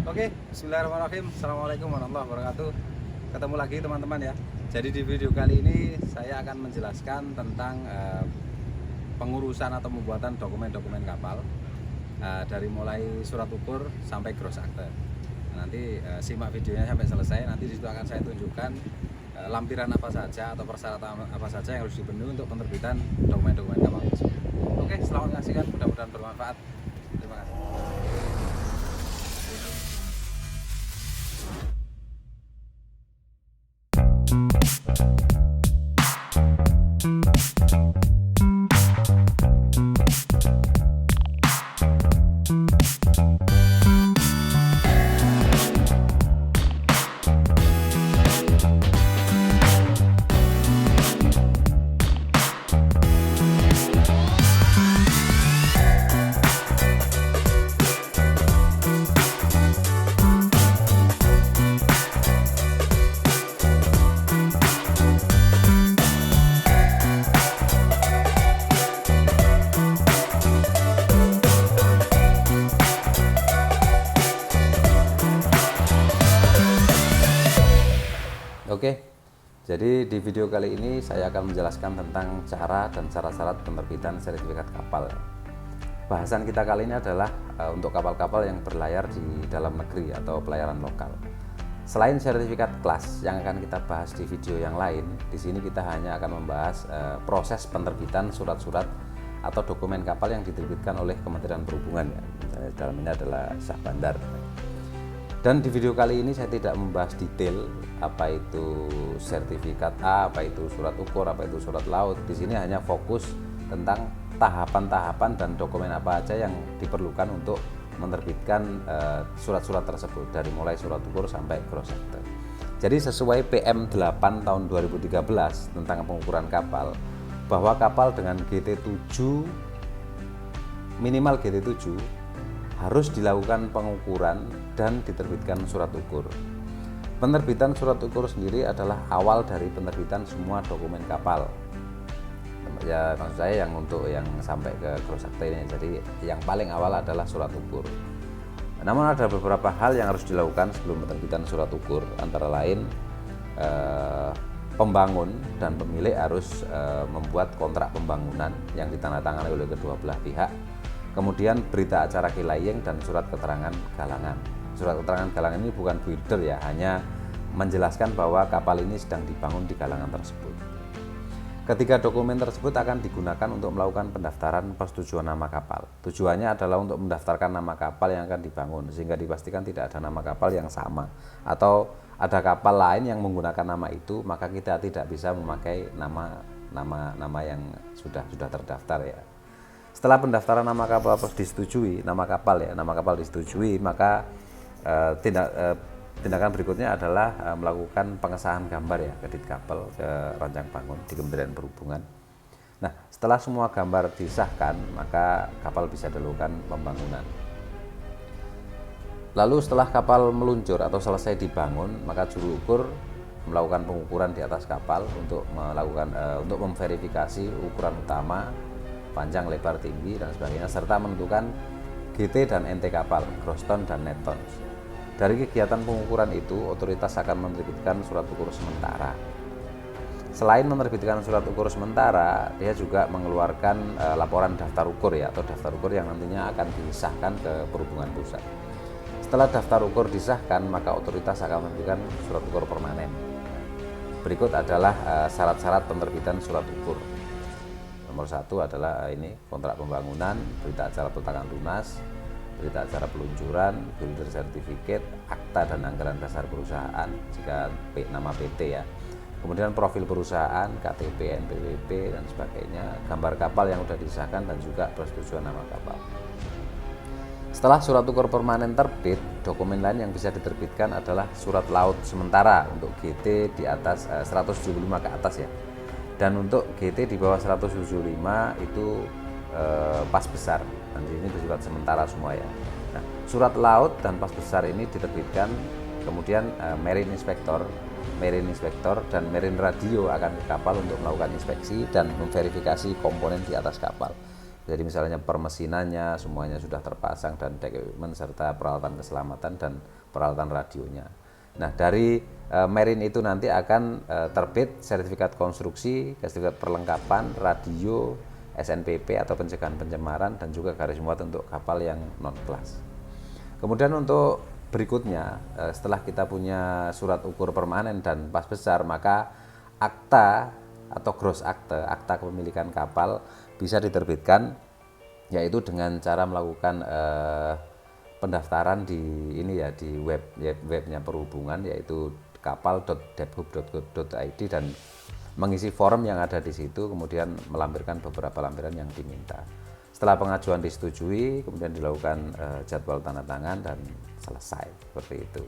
Oke, bismillahirrahmanirrahim. Assalamualaikum warahmatullahi wabarakatuh. Ketemu lagi teman-teman ya. Jadi di video kali ini saya akan menjelaskan tentang pengurusan atau pembuatan dokumen-dokumen kapal, dari mulai surat ukur sampai gross akte. Nanti simak videonya sampai selesai. Nanti di situ akan saya tunjukkan lampiran apa saja atau persyaratan apa saja yang harus dipenuhi untuk penerbitan dokumen-dokumen kapal tersebut. Oke, selamat menyaksikan. Mudah-mudahan bermanfaat. Terima kasih. Oke, jadi di video kali ini saya akan menjelaskan tentang cara dan syarat-syarat penerbitan sertifikat kapal. Bahasan kita kali ini adalah untuk kapal-kapal yang berlayar di dalam negeri atau pelayaran lokal. Selain sertifikat kelas yang akan kita bahas di video yang lain, di sini kita hanya akan membahas proses penerbitan surat-surat atau dokumen kapal yang diterbitkan oleh Kementerian Perhubungan ya. Dalam ini adalah sah bandar. Dan di video kali ini saya tidak membahas detail apa itu sertifikat A, apa itu surat ukur, apa itu surat laut. Di sini hanya fokus tentang tahapan-tahapan dan dokumen apa aja yang diperlukan untuk menerbitkan surat-surat tersebut dari mulai surat ukur sampai gross akte. Jadi sesuai PM 8 tahun 2013 tentang pengukuran kapal, bahwa kapal dengan GT7 minimal GT7 harus dilakukan pengukuran dan diterbitkan surat ukur. Penerbitan surat ukur sendiri adalah awal dari penerbitan semua dokumen kapal. Ya, maksud saya yang untuk yang sampai ke gross akte ini. Jadi yang paling awal adalah surat ukur. Namun ada beberapa hal yang harus dilakukan sebelum penerbitan surat ukur, antara lain pembangun dan pemilik harus membuat kontrak pembangunan yang ditandatangani oleh kedua belah pihak. Kemudian berita acara kilayeng dan surat keterangan galangan. Surat keterangan galangan ini bukan builder ya, hanya menjelaskan bahwa kapal ini sedang dibangun di galangan tersebut. Ketiga dokumen tersebut akan digunakan untuk melakukan pendaftaran persetujuan nama kapal. Tujuannya adalah untuk mendaftarkan nama kapal yang akan dibangun, sehingga dipastikan tidak ada nama kapal yang sama, atau ada kapal lain yang menggunakan nama itu, maka kita tidak bisa memakai nama yang sudah terdaftar ya. Setelah pendaftaran nama kapal disetujui, nama kapal disetujui, maka tindakan berikutnya adalah melakukan pengesahan gambar ya ke Ditkapel, ke Rancang Bangun di Kementerian Perhubungan. Nah, setelah semua gambar disahkan, maka kapal bisa dilakukan pembangunan. Lalu setelah kapal meluncur atau selesai dibangun, maka juru ukur melakukan pengukuran di atas kapal untuk memverifikasi ukuran utama, panjang, lebar, tinggi, dan sebagainya, serta menentukan GT dan NT kapal, gross ton dan net ton. Dari kegiatan pengukuran itu, otoritas akan menerbitkan surat ukur sementara. Selain menerbitkan surat ukur sementara, dia juga mengeluarkan laporan daftar ukur ya, atau daftar ukur yang nantinya akan disahkan ke Perhubungan Pusat. Setelah daftar ukur disahkan, maka otoritas akan menerbitkan surat ukur permanen. Berikut adalah syarat-syarat penerbitan surat ukur. Nomor 1 adalah ini kontrak pembangunan, berita acara peletakan lunas, berita acara peluncuran, builder certificate, akta dan anggaran dasar perusahaan jika nama PT ya. Kemudian profil perusahaan, KTP, NPWP dan sebagainya, gambar kapal yang sudah disahkan dan juga persetujuan nama kapal. Setelah surat ukur permanen terbit, dokumen lain yang bisa diterbitkan adalah surat laut sementara untuk GT di atas 175 ke atas ya. Dan untuk GT di bawah 175 itu pas besar. Nanti ini bersifat sementara semua ya. Nah, surat laut dan pas besar ini diterbitkan, kemudian Marine Inspector dan Marine Radio akan ke kapal untuk melakukan inspeksi dan memverifikasi komponen di atas kapal. Jadi misalnya permesinannya semuanya sudah terpasang dan deck equipment serta peralatan keselamatan dan peralatan radionya. Nah, dari Merin itu nanti akan terbit sertifikat konstruksi, sertifikat perlengkapan, radio, SNPP atau pencegahan pencemaran, dan juga garis muat untuk kapal yang non kelas. Kemudian untuk berikutnya, setelah kita punya surat ukur permanen dan pas besar, maka akta atau gross akte, akta kepemilikan kapal bisa diterbitkan, yaitu dengan cara melakukan pendaftaran di ini ya, di webnya perhubungan, yaitu kapal.debhub.go.id, dan mengisi form yang ada di situ, kemudian melampirkan beberapa lampiran yang diminta. Setelah pengajuan disetujui, kemudian dilakukan jadwal tanda tangan dan selesai, seperti itu.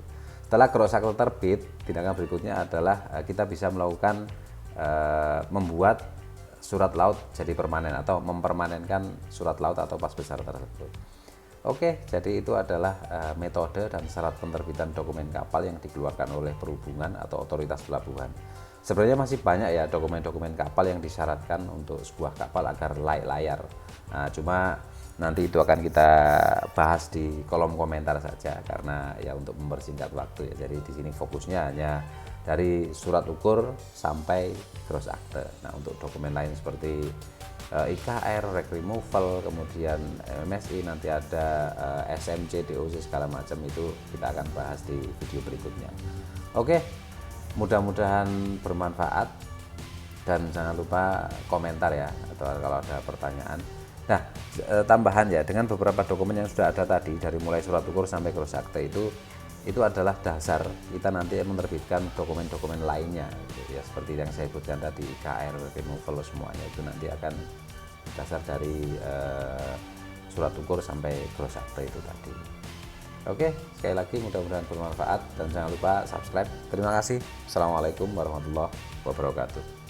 Setelah gross akte terbit, tindakan berikutnya adalah kita bisa melakukan membuat surat laut jadi permanen atau mempermanenkan surat laut atau pas besar tersebut. Oke, jadi itu adalah metode dan syarat penerbitan dokumen kapal yang dikeluarkan oleh perhubungan atau otoritas pelabuhan. Sebenarnya masih banyak ya dokumen-dokumen kapal yang disyaratkan untuk sebuah kapal agar layak layar. Nah, cuma nanti itu akan kita bahas di kolom komentar saja karena ya untuk mempersingkat waktu ya. Jadi di sini fokusnya hanya dari surat ukur sampai gross akte. Nah, untuk dokumen lain seperti IKR, rek removal, kemudian MSI, nanti ada SMC, DOC segala macam, itu kita akan bahas di video berikutnya. Oke, mudah-mudahan bermanfaat dan jangan lupa komentar ya, atau kalau ada pertanyaan. Nah, tambahan ya, dengan beberapa dokumen yang sudah ada tadi, dari mulai surat ukur sampai gross akte, itu adalah dasar kita nanti menerbitkan dokumen-dokumen lainnya gitu ya, seperti yang saya sebutkan tadi, IKR, removal, semuanya itu nanti akan dasar dari surat ukur sampai gross akte itu tadi. Oke, sekali lagi mudah-mudahan bermanfaat dan jangan lupa subscribe. Terima kasih. Assalamualaikum warahmatullahi wabarakatuh.